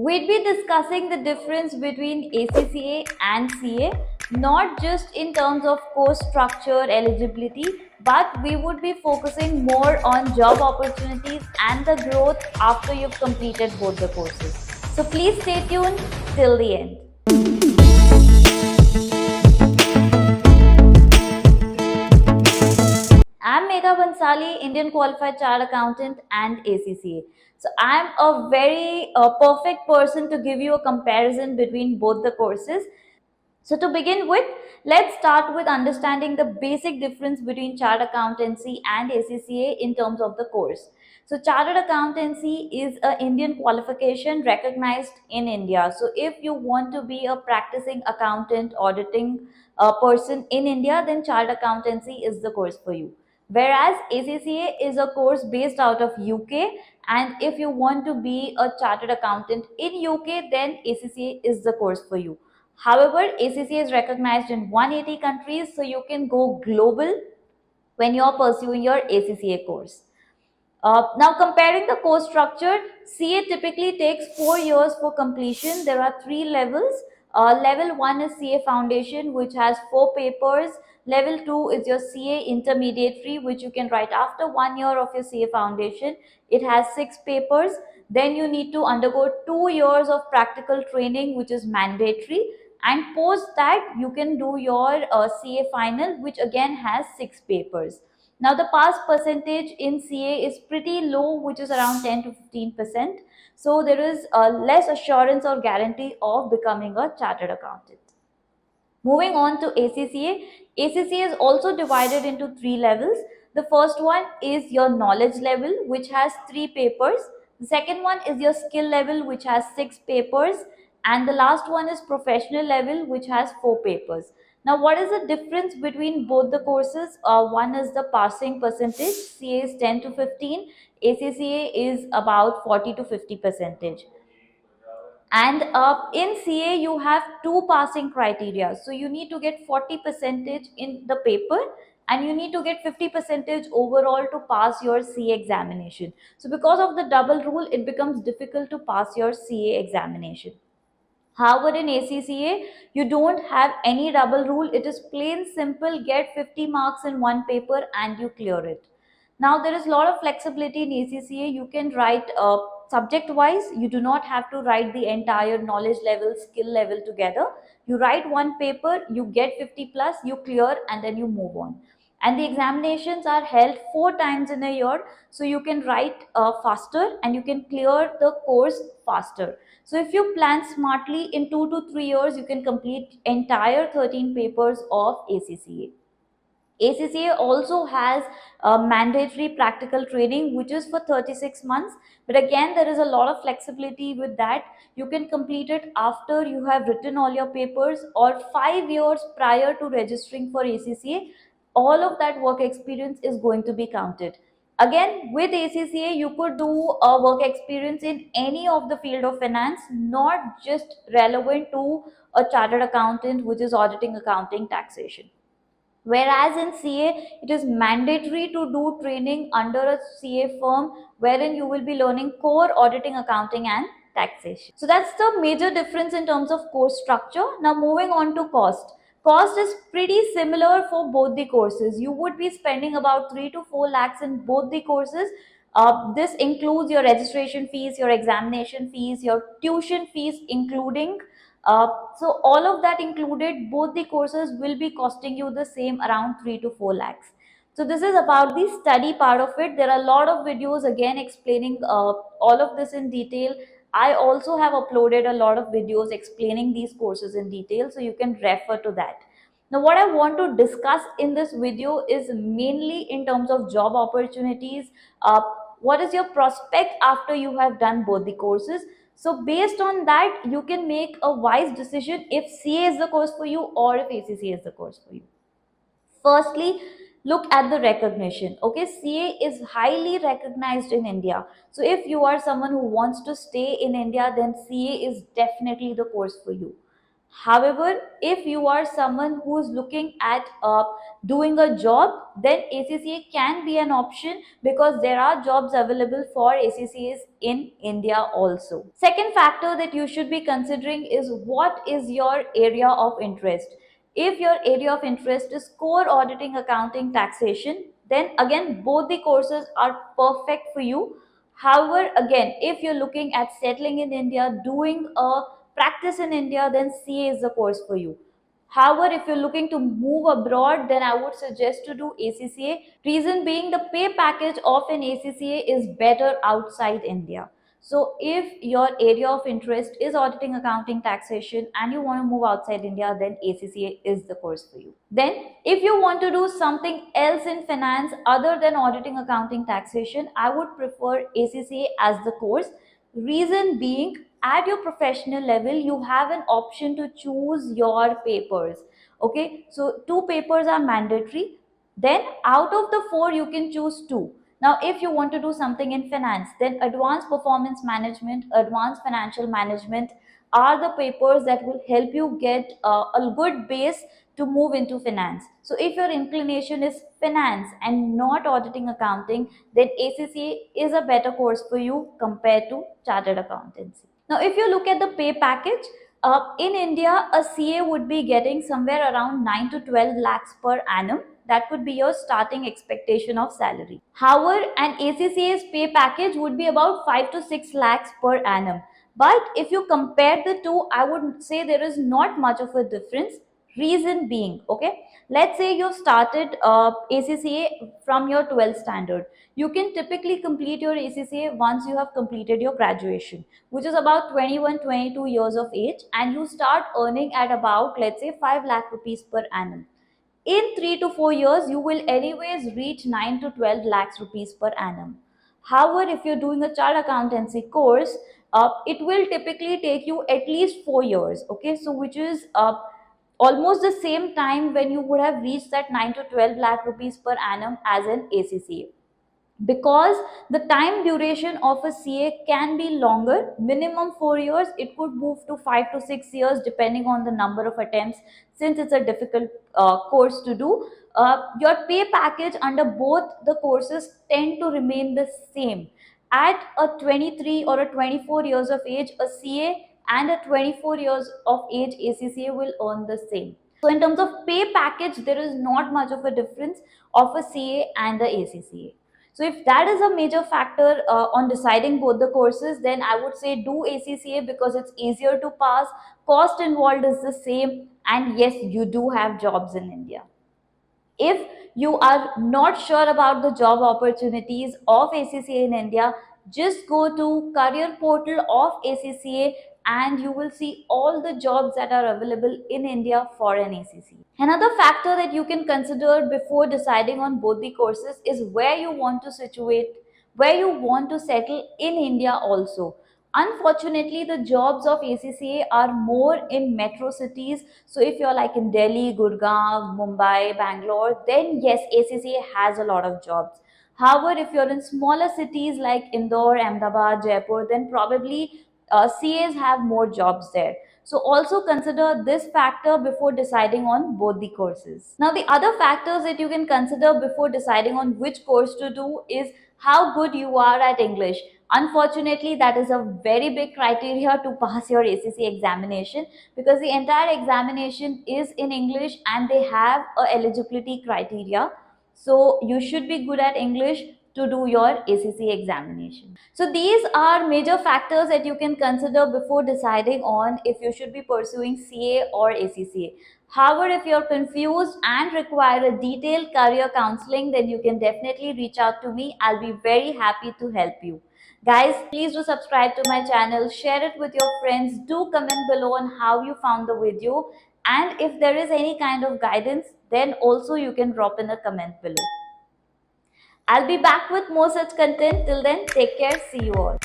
We'd be discussing the difference between ACCA and CA, not just in terms of course structure, eligibility, but we would be focusing more on job opportunities and the growth after you've completed both the courses. So please stay tuned till the end. I'm Megha Bansali, Indian Qualified Chartered Accountant and ACCA. So I'm a very perfect person to give you a comparison between both the courses. So to begin with, let's start with understanding the basic difference between Chartered Accountancy and ACCA in terms of the course. So Chartered Accountancy is an Indian qualification recognized in India. So if you want to be a practicing accountant, auditing person in India, then Chartered Accountancy is the course for you. Whereas ACCA is a course based out of UK, and if you want to be a chartered accountant in UK, then ACCA is the course for you. However, ACCA is recognized in 180 countries, so you can go global when you're pursuing your ACCA course. Now, comparing the course structure, CA typically takes 4 years for completion. There are three levels. Level 1 is CA Foundation, which has 4 papers. Level 2 is your CA Intermediary, which you can write after 1 year of your CA Foundation. It has 6 papers. Then you need to undergo 2 years of practical training, which is mandatory. And post that, you can do your CA Final, which again has 6 papers. Now the pass percentage in CA is pretty low, which is around 10 to 15%. So there is less assurance or guarantee of becoming a chartered accountant. Moving on to ACCA, ACCA is also divided into 3 levels. The first one is your knowledge level, which has 3 papers. The second one is your skill level, which has 6 papers. And the last one is professional level, which has 4 papers. Now, what is the difference between both the courses? One is the passing percentage, CA is 10 to 15, ACCA is about 40 to 50 percentage. And in CA, you have two passing criteria. So you need to get 40 percentage in the paper, and you need to get 50 percentage overall to pass your CA examination. So because of the double rule, it becomes difficult to pass your CA examination. However, in ACCA, you don't have any double rule. It is plain simple, get 50 marks in one paper and you clear it. Now, there is a lot of flexibility in ACCA. You can write subject wise. You do not have to write the entire knowledge level, skill level together. You write one paper, you get 50 plus, you clear, and then you move on. And the examinations are held 4 times in a year, so you can write faster and you can clear the course faster. So if you plan smartly, in 2 to 3 years, you can complete entire 13 papers of ACCA. ACCA also has mandatory practical training, which is for 36 months. But again, there is a lot of flexibility with that. You can complete it after you have written all your papers or 5 years prior to registering for ACCA. All of that work experience is going to be counted. Again, with ACCA, you could do a work experience in any of the field of finance, not just relevant to a chartered accountant, which is auditing, accounting, taxation. Whereas in CA, it is mandatory to do training under a CA firm wherein you will be learning core auditing, accounting, and taxation. So that's the major difference in terms of course structure. Now, moving on to cost. Cost is pretty similar for both the courses. You would be spending about 3 to 4 lakhs in both the courses. This includes your registration fees, your examination fees, your tuition fees, including so all of that included, both the courses will be costing you the same around 3 to 4 lakhs. So this is about the study part of it. There are a lot of videos again explaining all of this in detail. I also have uploaded a lot of videos explaining these courses in detail, so you can refer to that. Now, what I want to discuss in this video is mainly in terms of job opportunities. What is your prospect after you have done both the courses? So based on that, you can make a wise decision if CA is the course for you or if ACCA is the course for you. Firstly, look at the recognition. Okay, CA is highly recognized in India. So if you are someone who wants to stay in India, then CA is definitely the course for you. However, if you are someone who is looking at doing a job, then ACCA can be an option because there are jobs available for ACCAs in India also. Second factor that you should be considering is what is your area of interest. If your area of interest is core auditing, accounting, taxation, then again both the courses are perfect for you. However, again, if you're looking at settling in India, doing a practice in India, then CA is the course for you. However, if you're looking to move abroad, then I would suggest to do ACCA. Reason being, the pay package of an ACCA is better outside India. So, if your area of interest is auditing, accounting, taxation, and you want to move outside India, then ACCA is the course for you. Then, if you want to do something else in finance other than auditing, accounting, taxation, I would prefer ACCA as the course. Reason being, at your professional level, you have an option to choose your papers. Okay, so two papers are mandatory. Then, out of the four, you can choose two. Now, if you want to do something in finance, then advanced performance management, advanced financial management are the papers that will help you get a good base to move into finance. So, if your inclination is finance and not auditing accounting, then ACCA is a better course for you compared to chartered accountancy. Now, if you look at the pay package, in India, a CA would be getting somewhere around 9 to 12 lakhs per annum. That could be your starting expectation of salary. However, an ACCA's pay package would be about 5 to 6 lakhs per annum. But if you compare the two, I would say there is not much of a difference. Reason being, okay, let's say you started ACCA from your 12th standard. You can typically complete your ACCA once you have completed your graduation, which is about 21, 22 years of age, and you start earning at about, let's say, 5 lakh rupees per annum. In 3 to 4 years, you will anyways reach 9 to 12 lakhs rupees per annum. However, if you're doing a child accountancy course, it will typically take you at least 4 years. Okay, so which is almost the same time when you would have reached that 9 to 12 lakh rupees per annum as an ACCA, because the time duration of a CA can be longer, minimum 4 years, it could move to 5 to 6 years depending on the number of attempts, since it's a difficult course to do. Your pay package under both the courses tend to remain the same. At a 23 or a 24 years of age, a CA and a 24 years of age ACCA will earn the same. So in terms of pay package, there is not much of a difference of a CA and the ACCA. So if that is a major factor on deciding both the courses, then I would say do ACCA because it's easier to pass. Cost involved is the same, and yes, you do have jobs in India. If you are not sure about the job opportunities of ACCA in India, just go to career portal of ACCA and you will see all the jobs that are available in India for an ACCA. Another factor that you can consider before deciding on both the courses is where you want to situate, where you want to settle in India also. Unfortunately, the jobs of ACCA are more in metro cities. So if you're like in Delhi, Gurgaon, Mumbai, Bangalore, then yes, ACCA has a lot of jobs. However, if you're in smaller cities like Indore, Ahmedabad, Jaipur, then probably CAs have more jobs there. So also consider this factor before deciding on both the courses. Now the other factors that you can consider before deciding on which course to do is how good you are at English. Unfortunately, that is a very big criteria to pass your ACC examination, because the entire examination is in English and they have a eligibility criteria. So you should be good at English to do your ACC examination. So these are major factors that you can consider before deciding on if you should be pursuing CA or ACCA. However, if you're confused and require a detailed career counseling, then you can definitely reach out to me. I'll be very happy to help you. Guys, please do subscribe to my channel, share it with your friends, do comment below on how you found the video, and if there is any kind of guidance, then also you can drop in a comment below. I'll be back with more such content. Till then, take care. See you all.